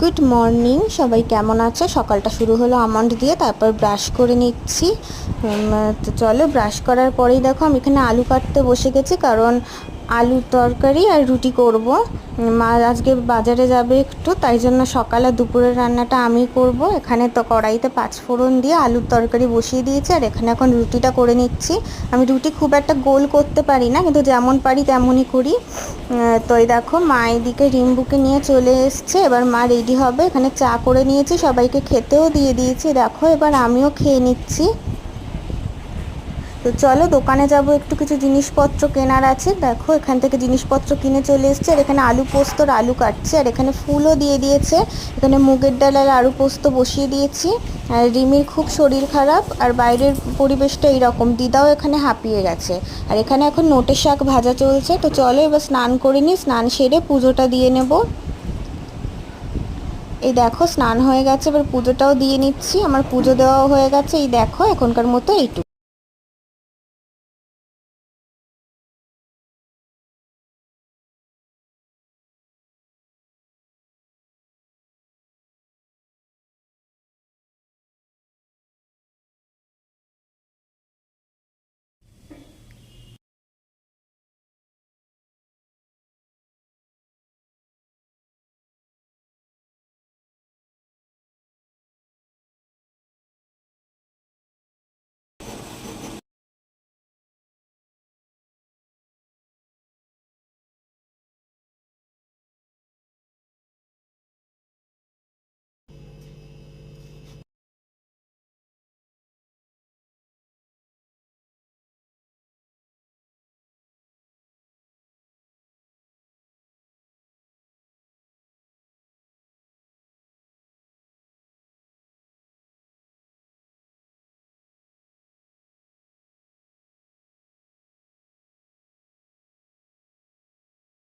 Good morning, সবাই কেমন আছো? সকালটা শুরু হলো আমন্ড দিয়ে, তারপর ব্রাশ করে নিচ্ছি। তো চলো, ব্রাশ করার পরেই দেখো আমি এখানে আলু কাটতে বসে গেছি, কারণ আলুর তরকারি আর রুটি করব। মা আজকে বাজারে যাবে একটু, তাই জন্য সকালে দুপুরের রান্নাটা আমি করব। এখানে তো কড়াইতে পাঁচফোড়ন দিয়ে আলুর তরকারি বসিয়ে দিয়েছি, আর এখানে এখন রুটিটা করে নিচ্ছি। আমি রুটি খুব একটা গোল করতে পারি না, কিন্তু যেমন পারি তেমনই করি। তো এই দেখো মা এদিকে রিম্বুকে নিয়ে চলে এসছে, এবার মা রেডি হবে। এখানে চা করে নিয়েছি, সবাইকে খেতেও দিয়ে দিয়েছি। দেখো এবার আমিও খেয়ে নিচ্ছি। তো চলো দোকানে যাব, একটু কিছু জিনিসপত্র কেনার আছে। দেখো এখান থেকে জিনিসপত্র কিনে চলে এসছে, আর এখানে আলু পোস্তর আলু কাটছে, আর এখানে ফুলও দিয়ে দিয়েছে। এখানে মুগের ডাল আর আলু পোস্ত বসিয়ে দিয়েছি। আর রিমির খুব শরীর খারাপ, আর বাইরের পরিবেশটা এইরকম, দিদাও এখানে হাঁপিয়ে গেছে। আর এখানে এখন নোটে শাক ভাজা চলছে। তো চলো এবার স্নান করে নিই, স্নান সেরে পুজোটা দিয়ে নেব। এই দেখো স্নান হয়ে গেছে, এবার পুজোটাও দিয়ে নিচ্ছি। আমার পুজো দেওয়াও হয়ে গেছে। এই দেখো এখনকার মতো এইটুকু।